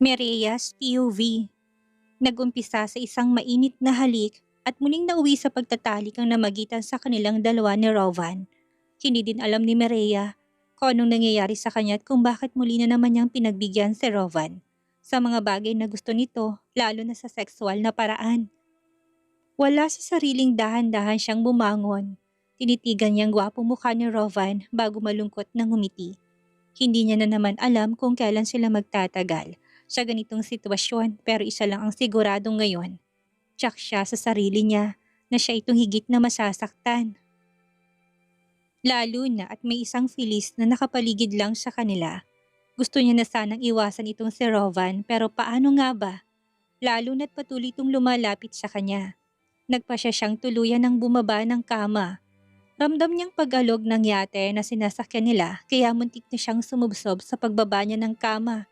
Mireya's POV. Nag-umpisa sa isang mainit na halik at muling nauwi sa pagtatalik ang namagitan sa kanilang dalawa ni Rovan. Hindi din alam ni Mireya kung anong nangyayari sa kanya at kung bakit muli na naman niyang pinagbigyan si Rovan sa mga bagay na gusto nito, lalo na sa sexual na paraan. Wala sa sariling dahan-dahan siyang bumangon. Tinitigan niyang gwapong mukha ni Rovan bago malungkot na ngumiti. Hindi niya na naman alam kung kailan sila magtatagal sa ganitong sitwasyon, pero isa lang ang sigurado ngayon. Tsak siya sa sarili niya na siya itong higit na masasaktan. Lalo na at may isang Feliz na nakapaligid lang sa kanila. Gusto niya na sanang iwasan itong si Rovan, pero paano nga ba? Lalo na't patuloy itong lumalapit sa kanya. Nagpa siyang tuluyan ng bumaba ng kama. Ramdam niyang pag-alog ng yate na sinasakyan nila, kaya muntik na siyang sumubsob sa pagbaba niya ng kama.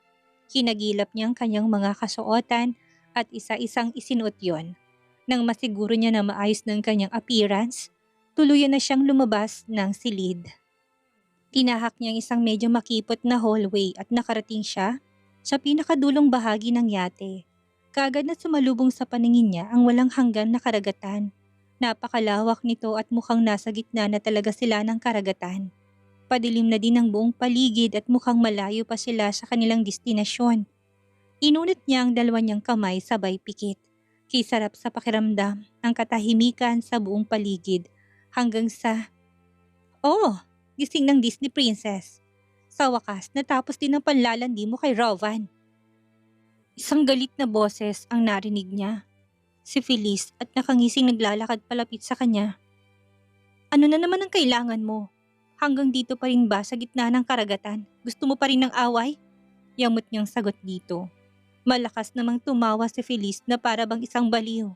Kinagilap niya ang kanyang mga kasuotan at isa-isang isinuot yon. Nang masiguro niya na maayos ng kanyang appearance, tuluyan na siyang lumabas ng silid. Tinahak niya ang isang medyo makipot na hallway at nakarating siya sa pinakadulong bahagi ng yate. Kaagad na sumalubong sa paningin niya ang walang hanggan na karagatan. Napakalawak nito at mukhang nasa gitna na talaga sila ng karagatan. Padilim na din ang buong paligid at mukhang malayo pa sila sa kanilang destinasyon. Inunit niya ang dalawa niyang kamay sabay pikit. Kisarap sa pakiramdam ang katahimikan sa buong paligid hanggang sa, "Oh, gising ng Disney Princess. Sa wakas, natapos din ang panlalandi mo kay Rovan." Isang galit na boses ang narinig niya. Si Feliz at nakangising naglalakad palapit sa kanya. "Ano na naman ang kailangan mo? Hanggang dito pa rin ba sa gitna ng karagatan? Gusto mo pa rin ng away?" Yamot niyang sagot dito. Malakas namang tumawa si Feliz na para bang isang baliw.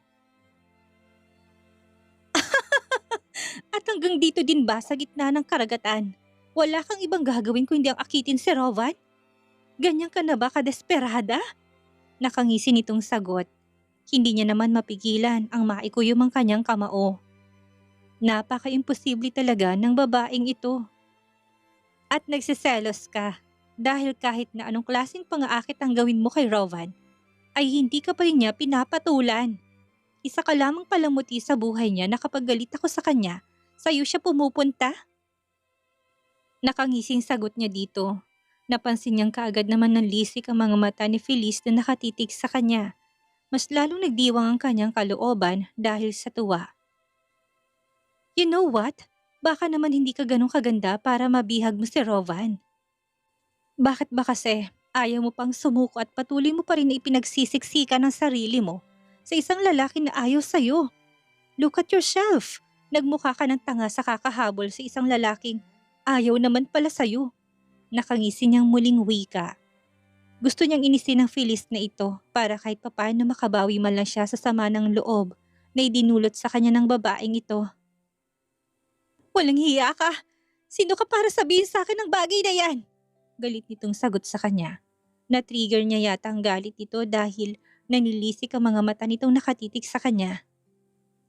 "At hanggang dito din ba sa gitna ng karagatan? Wala kang ibang gagawin kundi ang akitin si Rovan? Ganyan ka na ba kadesperada?" Nakangisi nitong sagot. Hindi niya naman mapigilan ang maikuyom ang kanyang kamao. Napaka-imposible talaga ng babaeng ito. At nagsiselos ka dahil kahit na anong klaseng pang-aakit ang gawin mo kay Rovan, ay hindi ka pa rin niya pinapatulan. Isa ka lamang palamuti sa buhay niya na kapag galit ako sa kanya, sa'yo siya pumupunta? Nakangising sagot niya dito. Napansin niyang kaagad naman ng lisik ang mga mata ni Feliz na nakatitig sa kanya. Mas lalong nagdiwang ang kanyang kalooban dahil sa tuwa. "You know what? Baka naman hindi ka ganun kaganda para mabihag mo si Rovan. Bakit ba kasi ayaw mo pang sumuko at patuloy mo pa rin na ipinagsisiksikan ng sarili mo sa isang lalaki na ayaw sa'yo? Look at yourself. Nagmukha ka ng tanga sa kakahabol sa isang lalaking ayaw naman pala sa'yo." Nakangisi niyang muling wika. Gusto niyang inisin ang Feliz na ito para kahit papaano makabawi man lang siya sa sama ng loob na idinulot sa kanya ng babaeng ito. "Walang hiya ka! Sino ka para sabihin sa akin ng bagay na yan?" Galit nitong sagot sa kanya. Na-trigger niya yata ang galit nito dahil nanilisik ang mga mata nitong nakatitig sa kanya.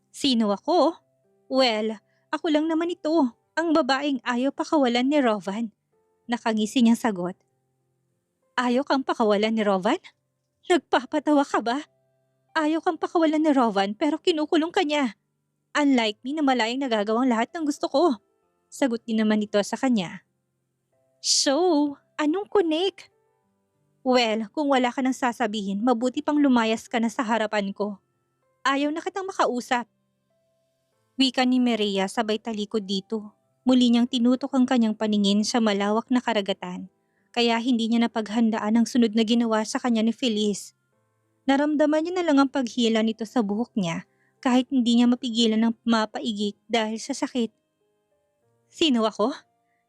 "Sino ako? Well, ako lang naman ito, ang babaeng ayaw pakawalan ni Rovan." Nakangisi niyang sagot. "Ayaw kang pakawalan ni Rovan? Nagpapatawa ka ba? Ayaw kang pakawalan ni Rovan pero kinukulong ka niya. Unlike me na malayang nagagawang lahat ng gusto ko." Sagot din naman ito sa kanya. "So, anong kunik?" "Well, kung wala ka nang sasabihin, mabuti pang lumayas ka na sa harapan ko. Ayaw na kitang makausap." Wika ni Mireya sabay talikod dito. Muli niyang tinutok ang kanyang paningin sa malawak na karagatan, kaya hindi niya napaghandaan ang sunod na ginawa sa kanya ni Feliz. Naramdaman niya na lang ang paghila nito sa buhok niya kahit hindi niya mapigilan ng mapaigik dahil sa sakit. "Sino ako?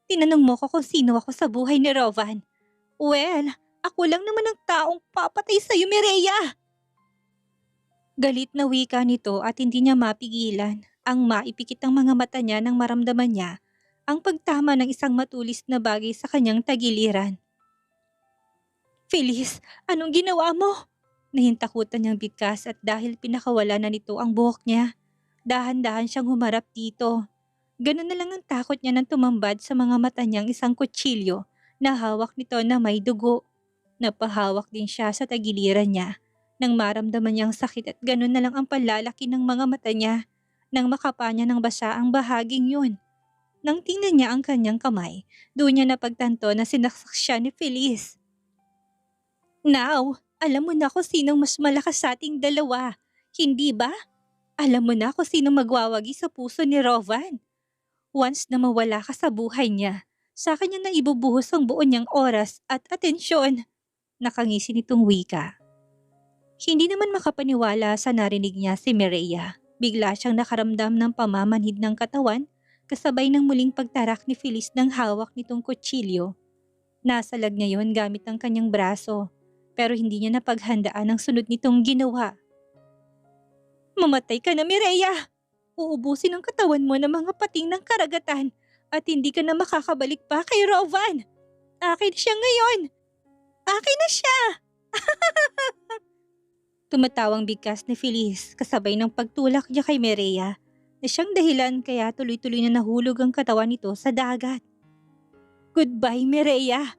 Tinanong mo ko kung sino ako sa buhay ni Rovan. Well, ako lang naman ang taong papatay sa'yo, Mireya!" Galit na wika nito at hindi niya mapigilan ang maipikit ang mga mata niya nang maramdaman niya ang pagtama ng isang matulis na bagay sa kanyang tagiliran. "Feliz, anong ginawa mo?" Nahintakutan niyang bigkas at dahil pinakawala na nito ang buhok niya, dahan-dahan siyang humarap dito. Ganun na lang ang takot niya nang tumambad sa mga mata niyang isang kutsilyo na hawak nito na may dugo. Napahawak din siya sa tagiliran niya nang maramdaman niyang sakit at ganun na lang ang panlalaki ng mga mata niya nang makapa niya ng basa ang bahaging yun. Nang tingnan niya ang kanyang kamay, doon niya napagtanto na sinaksak siya ni Feliz. Now, alam mo na kung sinong mas malakas sa ating dalawa, hindi ba? Alam mo na kung sinong magwawagi sa puso ni Rovan. Once na mawala ka sa buhay niya, sa kanya na ibubuhos ang buo niyang oras at atensyon. Nakangisi nitong wika. Hindi naman makapaniwala sa narinig niya si Mireya. Bigla siyang nakaramdam ng pamamanhid ng katawan kasabay ng muling pagtarak ni Feliz ng hawak nitong kutsilyo. Nasalag niya yon gamit ang kanyang braso pero hindi niya napaghandaan ang sunod nitong ginawa. Mamatay ka na, Mireya! Uubusin ang katawan mo ng mga pating ng karagatan at hindi ka na makakabalik pa kay Rovan. Akin siya ngayon! Akin na siya! Tumatawang bigkas ni Feliz kasabay ng pagtulak niya kay Mireya na siyang dahilan kaya tuloy-tuloy na nahulog ang katawan nito sa dagat. Goodbye, Mireya!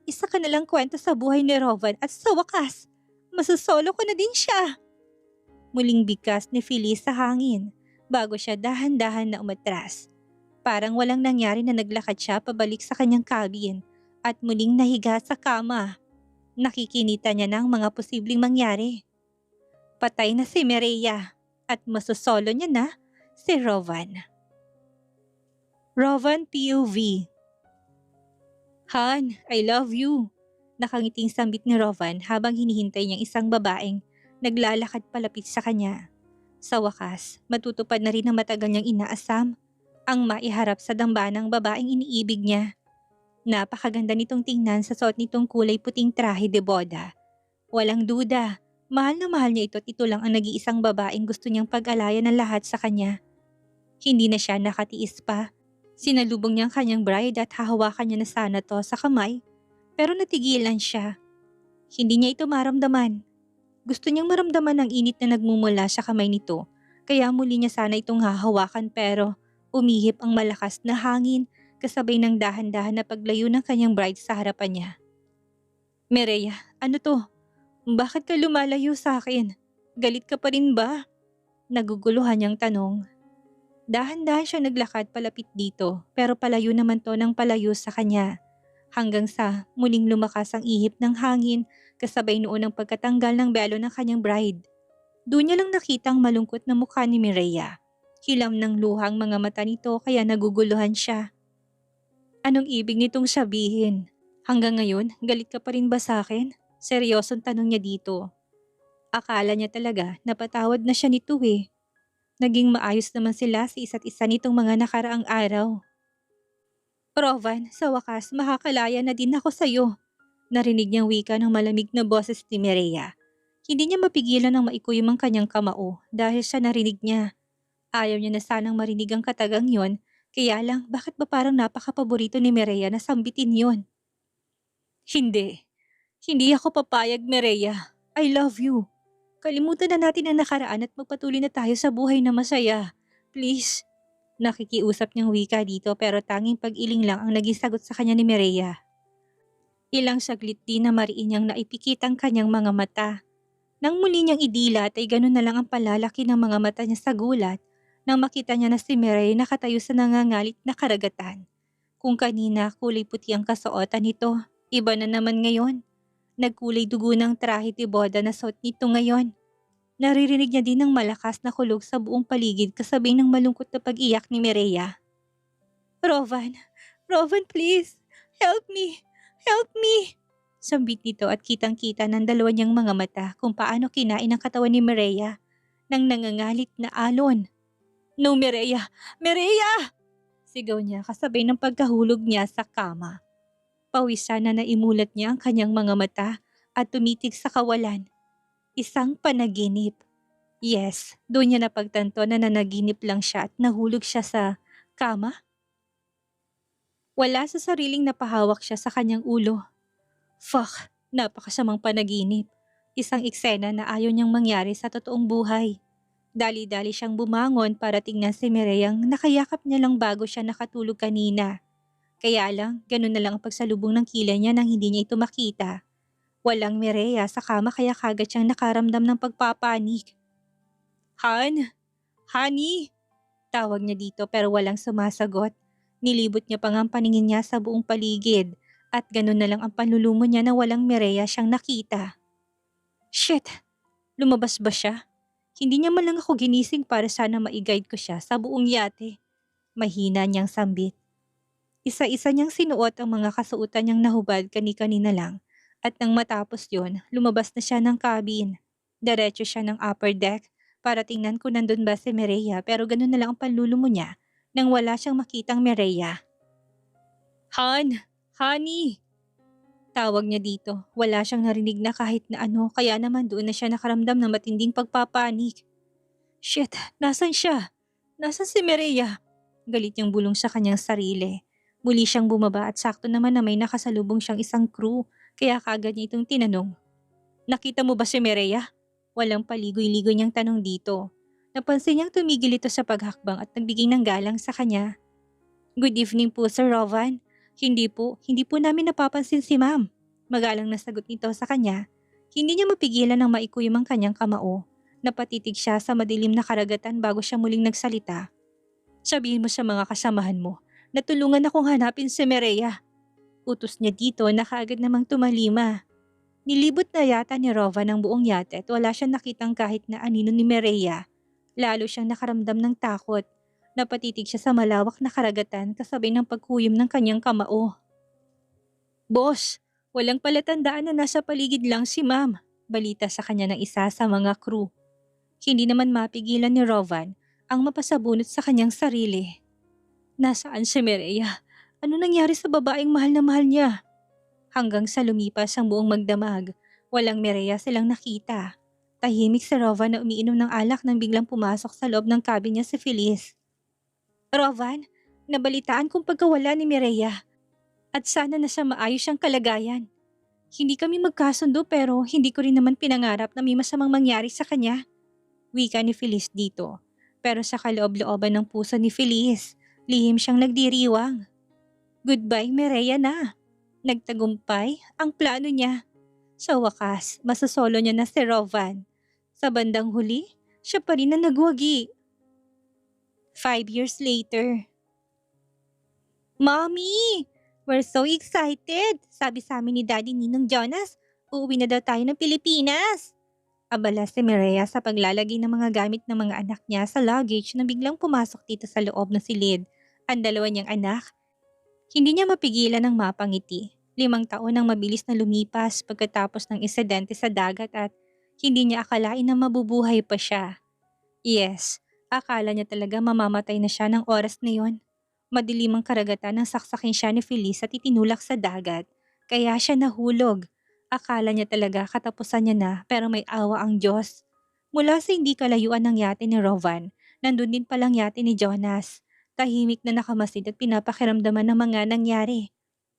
Isa ka na lang kwento sa buhay ni Rovan at sa wakas, masasolo ko na din siya. Muling bigkas ni Feliz sa hangin bago siya dahan-dahan na umatras. Parang walang nangyari na naglakad siya pabalik sa kanyang cabin at muling nahiga sa kama. Nakikinita niya ng mga posibleng mangyari. Patay na si Mireya at masosolo niya na si Rovan. Rovan POV. Han, I love you. Nakangiting sambit ni Rovan habang hinihintay niyang isang babaeng naglalakad palapit sa kanya. Sa wakas, matutupad na rin ang matagal niyang inaasam, ang maiharap sa dambanang babaeng iniibig niya. Napakaganda nitong tingnan sa suot nitong kulay puting trahe de boda. Walang duda, mahal na mahal niya ito at ito lang ang nag-iisang babaeng gusto niyang pag-alayan ng lahat sa kanya. Hindi na siya nakatiis pa. Sinalubong niya ang kanyang bride at hahawakan niya na sana to sa kamay, pero natigilan siya. Hindi niya ito maramdaman. Gusto niyang maramdaman ang init na nagmumula sa kamay nito, kaya muli niya sana itong hahawakan pero umihip ang malakas na hangin kasabay ng dahan-dahan na paglayo ng kanyang bride sa harapan niya. Mireya, ano to? Bakit ka lumalayo sa akin? Galit ka pa rin ba? Naguguluhan niyang tanong. Dahan-dahan siya naglakad palapit dito pero palayo naman to ng palayo sa kanya. Hanggang sa muling lumakas ang ihip ng hangin kasabay noon ang pagkatanggal ng belo ng kanyang bride. Doon niya lang nakita ang malungkot na mukha ni Mireya. Hilam ng luhang mga mata nito kaya naguguluhan siya. Anong ibig nitong sabihin? Hanggang ngayon, galit ka pa rin ba sa akin? Seryosong tanong niya dito. Akala niya talaga napatawad na siya nito eh. Naging maayos naman sila sa isa't isa nitong mga nakaraang araw. Rovan, sa wakas makakalaya na din ako sa'yo. Narinig niyang wika ng malamig na boses ni Mireya. Hindi niya mapigilan ng maikuyom ang kanyang kamao dahil sa narinig niya. Ayaw niya na sanang marinig ang katagang yon, kaya lang bakit ba parang napakapaborito ni Mireya na sambitin yon? Hindi. Hindi ako papayag, Mireya. I love you. Kalimutan na natin ang nakaraan at magpatuloy na tayo sa buhay na masaya. Please. Nakikiusap niyang wika dito pero tanging pag-iling lang ang naging sagot sa kanya ni Mireya. Ilang saglit din na mariin niyang naipikit ang kanyang mga mata. Nang muli niyang idilat ay ganun na lang ang palalaki ng mga mata niya sa gulat nang makita niya na si Mireya nakatayo sa nangangalit na karagatan. Kung kanina kulay puti ang kasuotan nito, iba na naman ngayon. Nagkulay dugo ng trahe de boda na suot nito ngayon. Naririnig niya din ng malakas na kulog sa buong paligid kasabay ng malungkot na pag-iyak ni Mireya. Rovan, Rovan please, help me, help me. Sambit nito at kitang-kita ng dalawa niyang mga mata kung paano kinain ang katawan ni Mireya nang nangangalit na alon. No, Mireya, Mireya! Sigaw niya kasabay ng pagkahulog niya sa kama. Pawisan na naimulat niya ang kanyang mga mata at tumitig sa kawalan. Isang panaginip. Yes, doon niya napagtanto na nanaginip lang siya at nahulog siya sa kama. Wala sa sariling napahawak siya sa kanyang ulo. Fuck, napakasamang panaginip. Isang eksena na ayaw niyang mangyari sa totoong buhay. Dali-dali siyang bumangon para tingnan si Mireyang nakayakap niya lang bago siya nakatulog kanina. Kaya lang, ganun na lang ang pagsalubong ng kilay niya nang hindi niya ito makita. Walang Mireya sa kama kaya kagad siyang nakaramdam ng pagpapanik. Han! Honey! Tawag niya dito pero walang sumasagot. Nilibot niya pa nga ang paningin niya sa buong paligid at ganun na lang ang panlulumo niya na walang Mireya siyang nakita. Shit! Lumabas ba siya? Hindi niya man lang ako ginising para sana ma-guide ko siya sa buong yate. Mahina niyang sambit. Isa-isa niyang sinuot ang mga kasuotan niyang nahubad kani-kanina lang. At nang matapos yon, lumabas na siya ng cabin. Diretso siya ng upper deck para tingnan kung nandun ba si Mireya pero ganun na lang ang panlulumo niya nang wala siyang makitang Mireya. Han! Honey! Tawag niya dito. Wala siyang narinig na kahit na ano kaya naman doon na siya nakaramdam ng matinding pagpapanik. Shit! Nasaan siya? Nasaan si Mireya? Galit niyang bulong sa kanyang sarili. Muli siyang bumaba at sakto naman na may nakasalubong siyang isang crew kaya kaagad niya itong tinanong. Nakita mo ba si Mireya? Walang paligoy-ligoy niyang tanong dito. Napansin niyang tumigil ito sa paghakbang at nagbigay ng galang sa kanya. Good evening po Sir Rovan. Hindi po namin napapansin si ma'am. Magalang na sagot nito sa kanya. Hindi niya mapigilan ng maikuyom ang kanyang kamao. Napatitig siya sa madilim na karagatan bago siya muling nagsalita. Sabihin mo sa mga kasamahan mo na tulungan akong hanapin si Mireya. Utos niya dito na kaagad namang tumalima. Nilibot na yata ni Rovan ang buong yate at wala siyang nakitang kahit na anino ni Mireya. Lalo siyang nakaramdam ng takot. Napatitig siya sa malawak na karagatan kasabay ng paghuyom ng kanyang kamao. Boss, walang palatandaan na nasa paligid lang si ma'am. Balita sa kanya ng isa sa mga crew. Hindi naman mapigilan ni Rovan ang mapasabunot sa kanyang sarili. Nasaan si Mireya? Ano nangyari sa babaeng mahal na mahal niya? Hanggang sa lumipas ang buong magdamag, walang Mireya silang nakita. Tahimik si Rovan na umiinom ng alak nang biglang pumasok sa loob ng cabin niya si Feliz. Rovan, nabalitaan kong pagkawala ni Mireya at sana nasa maayos siyang kalagayan. Hindi kami magkasundo pero hindi ko rin naman pinangarap na may masamang mangyari sa kanya. Wika ni Feliz dito. Pero sa kaloob-looban ng puso ni Feliz, lihim siyang nagdiriwang. Goodbye Mireya na. Nagtagumpay ang plano niya. Sa wakas, masasolo niya na si Rovan. Sa bandang huli, siya pa rin ang nagwagi. 5 years later. Mommy! We're so excited! Sabi sa amin ni Daddy Ninong Jonas, uuwi na daw tayo ng Pilipinas. Abala si Mireya sa paglalagay ng mga gamit ng mga anak niya sa luggage na biglang pumasok dito sa loob ng silid. Ang dalawa niyang anak. Hindi niya mapigilan ang mapangiti. 5 taon ang mabilis na lumipas pagkatapos ng insidente sa dagat at hindi niya akalain na mabubuhay pa siya. Yes, akala niya talaga mamamatay na siya ng oras na yon. Madilim ang karagatan nang saksakin siya ni Feliz at itinulak sa dagat. Kaya siya nahulog. Akala niya talaga katapusan niya na pero may awa ang Diyos. Mula sa hindi kalayuan ng yate ni Rovan, nandun din palang yate ni Jonas. Tahimik na nakamasid at pinapakiramdaman ng mga nangyari.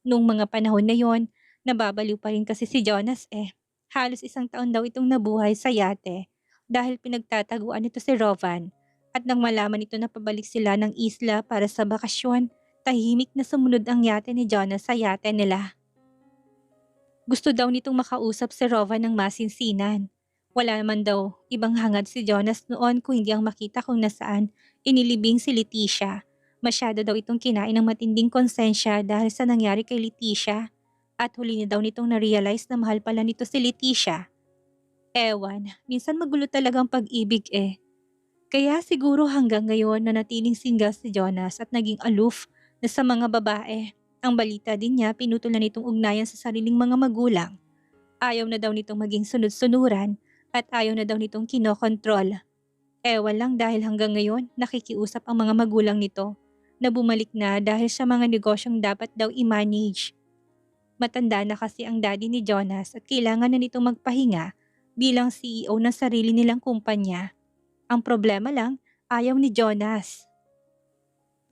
Noong mga panahon na yon, nababaliw pa rin kasi si Jonas eh. Halos 1 taon daw itong nabuhay sa yate dahil pinagtataguan nito si Rovan. At nang malaman ito na pabalik sila ng isla para sa bakasyon, tahimik na sumunod ang yate ni Jonas sa yate nila. Gusto daw nitong makausap si Rovan ng masinsinan. Wala naman daw ibang hangad si Jonas noon kung hindi ang makita kung nasaan inilibing si Leticia. Masyado daw itong kinain ng matinding konsensya dahil sa nangyari kay Leticia. At huli na daw nitong na-realize na mahal pala nito si Leticia. Ewan, minsan magulo talagang pag-ibig eh. Kaya siguro hanggang ngayon nanatiling single si Jonas at naging aloof na sa mga babae. Ang balita din niya pinutol na nitong ugnayan sa sariling mga magulang. Ayaw na daw nitong maging sunod-sunuran at ayaw na daw nitong kinokontrol. Ewan lang dahil hanggang ngayon nakikiusap ang mga magulang nito na bumalik na dahil sa mga negosyong dapat daw i-manage. Matanda na kasi ang daddy ni Jonas at kailangan na nitong magpahinga bilang CEO ng sarili nilang kumpanya. Ang problema lang, ayaw ni Jonas.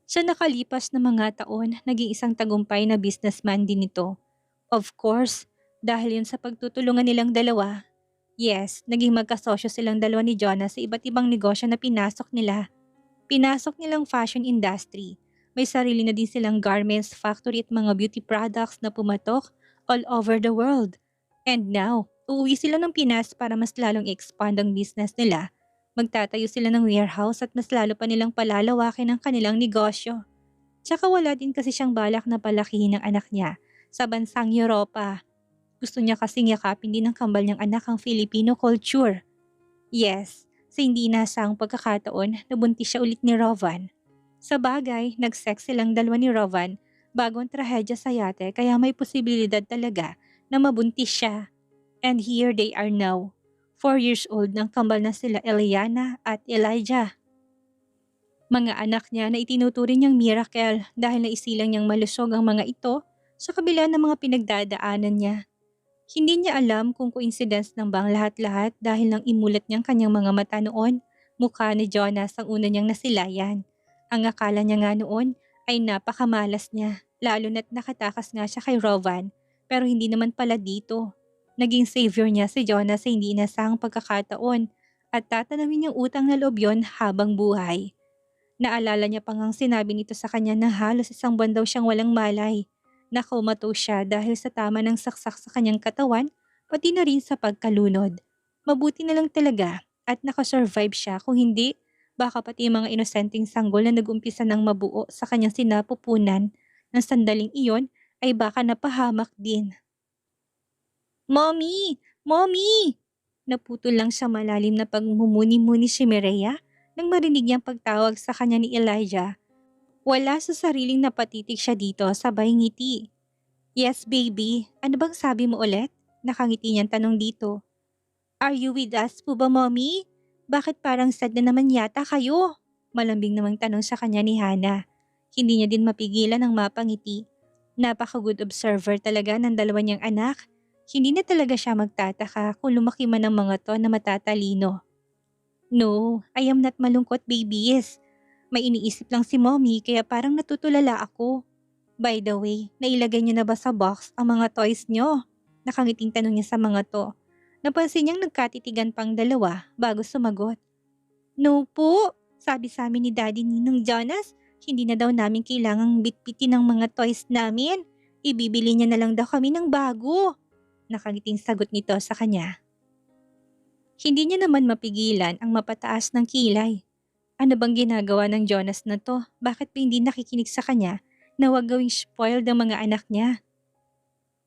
Sa nakalipas na mga taon, naging isang tagumpay na businessman din ito. Of course, dahil yun sa pagtutulungan nilang dalawa. Yes, naging magkasosyo silang dalawa ni Jonas sa iba't ibang negosyo na pinasok nila. Pinasok nilang fashion industry. May sarili na din silang garments factory at mga beauty products na pumatok all over the world. And now, uuwi sila ng Pinas para mas lalong expand ang business nila. Magtatayo sila ng warehouse at mas lalo pa nilang palalawakin ang kanilang negosyo. Tsaka wala din kasi siyang balak na palakihin ang anak niya sa bansang Europa. Gusto niya kasing yakapin din ng kambal niyang anak ang Filipino culture. Yes, sa hindi inaasahang pagkakataon, nabuntis siya ulit ni Rovan. Sa bagay, nag-sex silang dalawa ni Rovan bago ang trahedya sa yate kaya may posibilidad talaga na mabuntis siya. And here they are now. 4 years old ng kambal na sila Eliana at Elijah. Mga anak niya na itinuturing niyang miracle dahil naisilang niyang malusog ang mga ito sa kabila ng mga pinagdadaanan niya. Hindi niya alam kung coincidence lang bang lahat-lahat dahil nang imulat niyang kanyang mga mata noon, mukha ni Jonas ang una niyang nasilayan. Ang akala niya nga noon ay napakamalas niya, lalo na't nakatakas nga siya kay Rovan, pero hindi naman pala dito. Naging savior niya si Jonas sa hindi inasahang pagkakataon at tatanawin niyang utang na loob yon habang buhay. Naalala niya pang ang sinabi nito sa kanya na halos 1 buwan daw siyang walang malay. Nakomatose siya dahil sa tama ng saksak sa kanyang katawan, pati na rin sa pagkalunod. Mabuti na lang talaga at nakasurvive siya, kung hindi, baka pati yung mga inosenteng sanggol na nag-umpisa ng mabuo sa kanyang sinapupunan ng sandaling iyon ay baka napahamak din. Mommy! Mommy! Naputol lang sa malalim na pagmumuni-muni si Mireya nang marinig niyang pagtawag sa kanya ni Elijah. Wala sa sariling napatitig siya dito, sabay ngiti. Yes baby, ano bang sabi mo ulit? Nakangiti niyang tanong dito. Are you with us po ba mommy? Bakit parang sad na naman yata kayo? Malambing namang tanong sa kanya ni Hana. Hindi niya din mapigilan ang mapangiti. Napaka-good observer talaga ng dalawa niyang anak. Hindi na talaga siya magtataka kung lumaki man ang mga to na matatalino. No, I am not malungkot babies. May iniisip lang si mommy kaya parang natutulala ako. By the way, nailagay niyo na ba sa box ang mga toys niyo? Nakangiting tanong niya sa mga to. Napansin niyang nagkatitigan pang dalawa bago sumagot. No po, sabi sa amin ni Daddy Ninong Jonas, hindi na daw namin kailangang bitbitin ng mga toys namin. Ibibili niya na lang daw kami ng bago. Nakangiting sagot nito sa kanya. Hindi niya naman mapigilan ang mapataas ng kilay. Ano bang ginagawa ng Jonas na to? Bakit pa hindi nakikinig sa kanya na huwag gawing spoiled ang mga anak niya?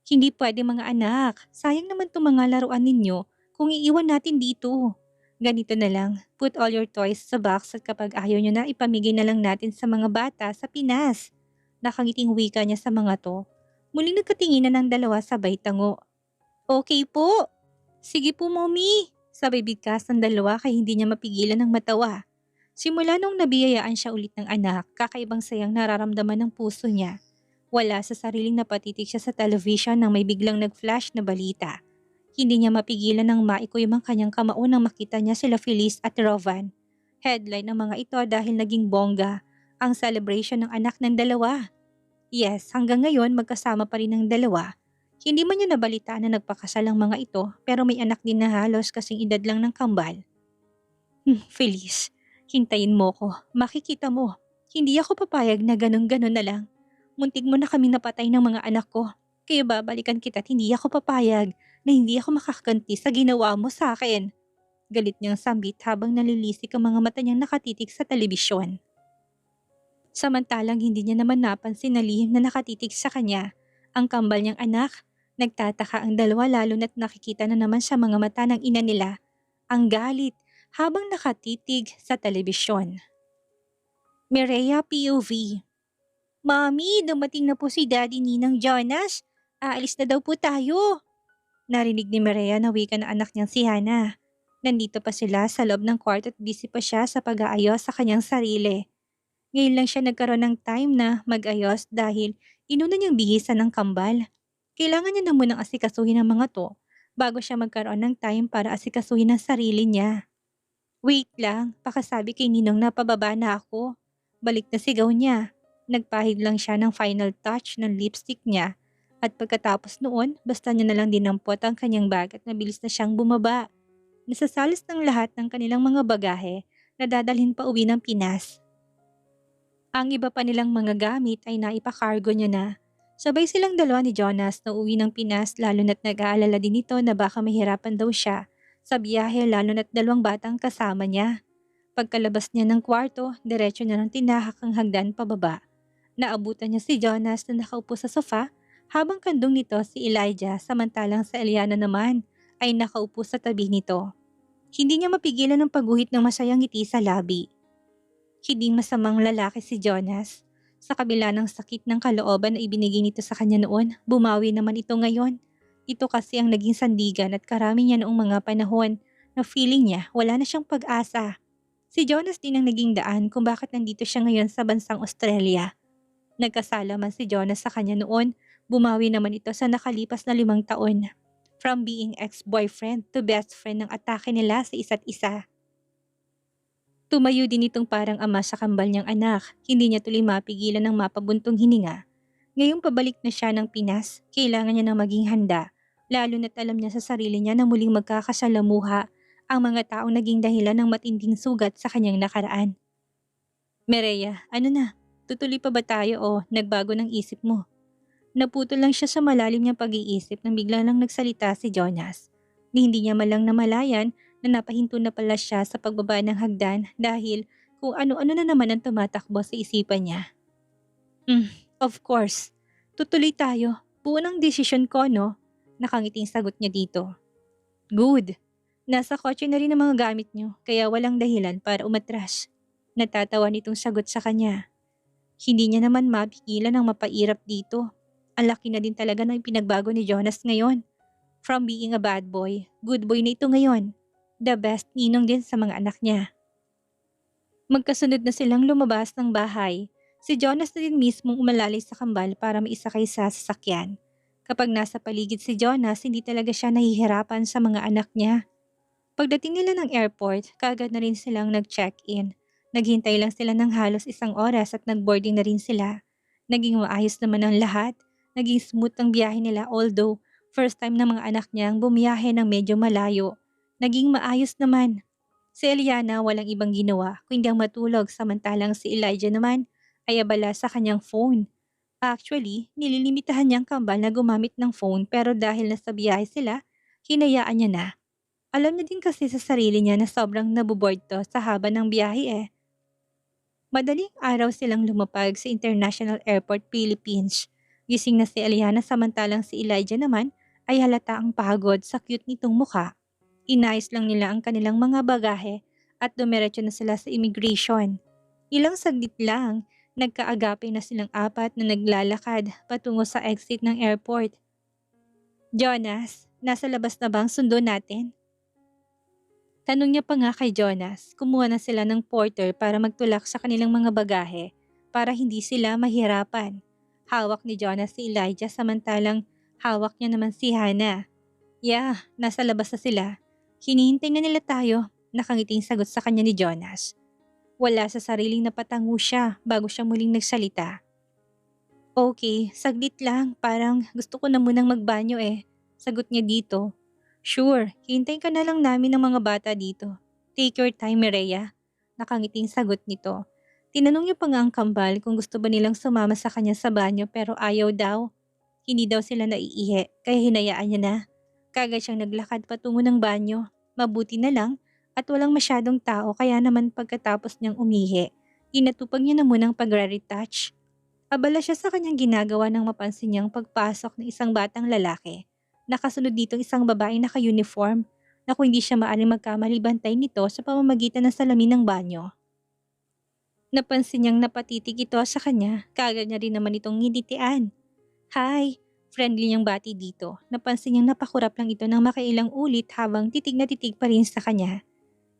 Hindi pwede mga anak. Sayang naman itong mga laruan ninyo kung iiwan natin dito. Ganito na lang, put all your toys sa box at kapag ayaw nyo na ipamigay na lang natin sa mga bata sa Pinas. Nakangiting wika niya sa mga to. Muling nagkatinginan ng dalawa sabay tango. Okay po. Sige po mommy. Sabay bigkas ng dalawa kaya hindi niya mapigilan ng matawa. Simula nung nabiyayaan siya ulit ng anak, kakaibang sayang nararamdaman ng puso niya. Wala sa sariling napatitig siya sa television nang may biglang nag-flash na balita. Hindi niya mapigilan ng maikuyom ang kanyang kamao nang makita niya sila Feliz at Rovan. Headline ng mga ito dahil naging bongga ang celebration ng anak ng dalawa. Yes, hanggang ngayon magkasama pa rin ang dalawa. Hindi man niya nabalitaan na nagpakasal ang mga ito pero may anak din na halos kasing edad lang ng kambal. Feliz, hintayin mo ko. Makikita mo. Hindi ako papayag na ganun-ganun na lang. Muntik mo na kaming napatay ng mga anak ko. Kaya babalikan kita at hindi ako papayag na hindi ako makakanti sa ginawa mo sa akin. Galit niyang sambit habang nalilisik ang mga mata niyang nakatitig sa telebisyon. Samantalang hindi niya naman napansin na lihim na nakatitig sa kanya. Ang kambal niyang anak, nagtataka ang dalawa lalo na't nakikita na naman sa mga mata ng ina nila. Ang galit habang nakatitig sa telebisyon. Mireya POV. Mommy, dumating na po si Daddy Ninang Jonas. Aalis na daw po tayo. Narinig ni Mireya na wika na anak niyang si Hana. Nandito pa sila sa loob ng kwarto at busy pa siya sa pag-aayos sa kanyang sarili. Ngayon lang siya nagkaroon ng time na mag-ayos dahil inuna niyang bihisan ng kambal. Kailangan niya na munang asikasuhin ang mga to bago siya magkaroon ng time para asikasuhin ang sarili niya. Wait lang, pakasabi kay Ninong na pababa na ako. Balik na sigaw niya. Nagpahid lang siya ng final touch ng lipstick niya at pagkatapos noon, basta niya na lang dinampot ang kanyang bag at mabilis na siyang bumaba. Nasasalis ng lahat ng kanilang mga bagahe na dadalhin pa uwi ng Pinas. Ang iba pa nilang mga gamit ay naipakargo niya na. Sabay silang dalawa ni Jonas na uwi ng Pinas lalo na't nag-aalala din ito na baka mahirapan daw siya sa biyahe lalo na't dalawang batang kasama niya. Pagkalabas niya ng kwarto, diretso niya ng tinahak ang hagdan pababa. Naabutan niya si Jonas na nakaupo sa sofa habang kandong nito si Elijah samantalang sa Eliana naman ay nakaupo sa tabi nito. Hindi niya mapigilan ang pagguhit ng masayang ngiti sa labi. Hindi masamang lalaki si Jonas. Sa kabila ng sakit ng kalooban na ibinigay nito sa kanya noon, bumawi naman ito ngayon. Ito kasi ang naging sandigan at karami niya noong mga panahon na feeling niya wala na siyang pag-asa. Si Jonas din ang naging daan kung bakit nandito siya ngayon sa bansang Australia. Nagkasala man si Jonas sa kanya noon, bumawi naman ito sa nakalipas na 5 taon. From being ex-boyfriend to best friend ng atake nila sa isa't isa. Tumayo din itong parang ama sa kambal niyang anak, hindi niya tuloy mapigilan ng mapabuntong hininga. Ngayong pabalik na siya ng Pinas, kailangan niya ng maging handa, lalo na't alam niya sa sarili niya na muling magkakasalamuha ang mga taong naging dahilan ng matinding sugat sa kanyang nakaraan. Mireya, ano na? Tutuloy pa ba tayo o nagbago ng isip mo? Naputol lang siya sa malalim niyang pag-iisip nang bigla lang nagsalita si Jonas. Ni hindi niya malang namalayan na napahinto na pala siya sa pagbaba ng hagdan dahil kung ano-ano na naman ang tumatakbo sa isipan niya. Of course. Tutuloy tayo. Buo ng desisyon ko, no? Nakangiting sagot niya dito. Good. Nasa kotse na rin ang mga gamit niyo kaya walang dahilan para umatras. Natatawa nitong sagot sa kanya. Hindi niya naman mapigilan ang mapairap dito. Ang laki na din talaga ng pinagbago ni Jonas ngayon. From being a bad boy, good boy na ito ngayon. The best ninong din sa mga anak niya. Magkasunod na silang lumabas ng bahay. Si Jonas na din mismong umalalay sa kambal para maisakay sa sasakyan. Kapag nasa paligid si Jonas, hindi talaga siya nahihirapan sa mga anak niya. Pagdating nila ng airport, kaagad na rin silang nag-check-in. Naghintay lang sila ng halos 1 oras at nag-boarding na rin sila. Naging maayos naman ang lahat. Naging smooth ang biyahe nila although first time ng mga anak niya ang bumiyahe ng medyo malayo. Naging maayos naman. Si Eliana walang ibang ginawa kundi ang matulog samantalang si Elijah naman ay abala sa kanyang phone. Actually, nililimitahan niyang kambal na gumamit ng phone pero dahil nasa biyahe sila, hinayaan niya na. Alam niya din kasi sa sarili niya na sobrang naboboard to sa haba ng biyahe eh. Madaling araw silang lumapag sa International Airport, Philippines. Gising na si Eliana samantalang si Elijah naman ay halata ang pagod sa cute nitong mukha. Inayos lang nila ang kanilang mga bagahe at dumiretso na sila sa immigration. Ilang saglit lang, nagkaagape na silang apat na naglalakad patungo sa exit ng airport. Jonas, nasa labas na bang sundo natin? Tanong niya pa nga kay Jonas, kumuha na sila ng porter para magtulak sa kanilang mga bagahe para hindi sila mahirapan. Hawak ni Jonas si Elijah samantalang hawak niya naman si Hannah. Yeah, nasa labas na sila. Hinihintay na nila tayo, nakangiting sagot sa kanya ni Jonas. Wala sa sariling napatango siya bago siya muling nagsalita. Okay, saglit lang, parang gusto ko na munang magbanyo eh. Sagot niya dito. Sure, hintayin ka na lang namin ng mga bata dito. Take your time, Mireya. Nakangiting sagot nito. Tinanong niya pa nga ang kambal kung gusto ba nilang sumama sa kanya sa banyo pero ayaw daw. Hindi daw sila naiihi kaya hinayaan niya na. Kagad siyang naglakad patungo ng banyo. Mabuti na lang at walang masyadong tao kaya naman pagkatapos niyang umihi, inatupag niya na munang pagre-retouch. Abala siya sa kanyang ginagawa nang mapansin niyang pagpasok ng isang batang lalaki. Nakasunod dito isang babaeng naka-uniform na kung hindi siya maaaring magkamali bantay nito sa pamamagitan ng salamin ng banyo. Napansin niyang napatitig ito sa kanya, kaagad niya rin naman itong ngiditian. Hi! Friendly niyang bati dito. Napansin niyang napakurap lang ito ng makailang ulit habang titig na titig pa rin sa kanya.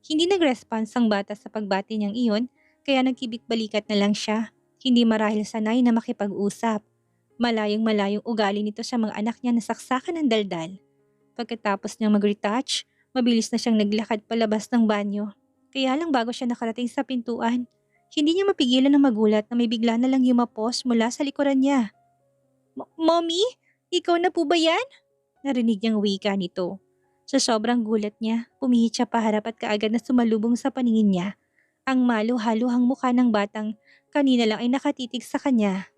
Hindi nag-response ang bata sa pagbati niyang iyon kaya nagkibit-balikat na lang siya. Hindi marahil sanay na makipag-usap. Malayong-malayong ugali nito sa mga anak niya na saksakan ng daldal. Pagkatapos niyang mag-retouch, mabilis na siyang naglakad palabas ng banyo. Kaya lang bago siya nakarating sa pintuan, hindi niya mapigilan ng magulat na may bigla na lang yumapos mula sa likuran niya. Mommy? Ikaw na po ba yan? Narinig niyang wika nito. Sa sobrang gulat niya, pumihit siya paharap at kaagad na sumalubong sa paningin niya. Ang maluhaluhang mukha ng batang kanina lang ay nakatitig sa kanya.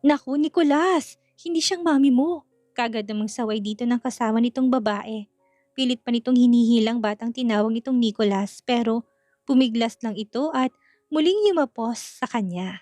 Naku, Nicolas! Hindi siyang mami mo. Kagad namang saway dito ng kasama nitong babae. Pilit pa nitong hinihilang batang tinawag nitong Nicolas pero pumiglas lang ito at muling yumapos sa kanya.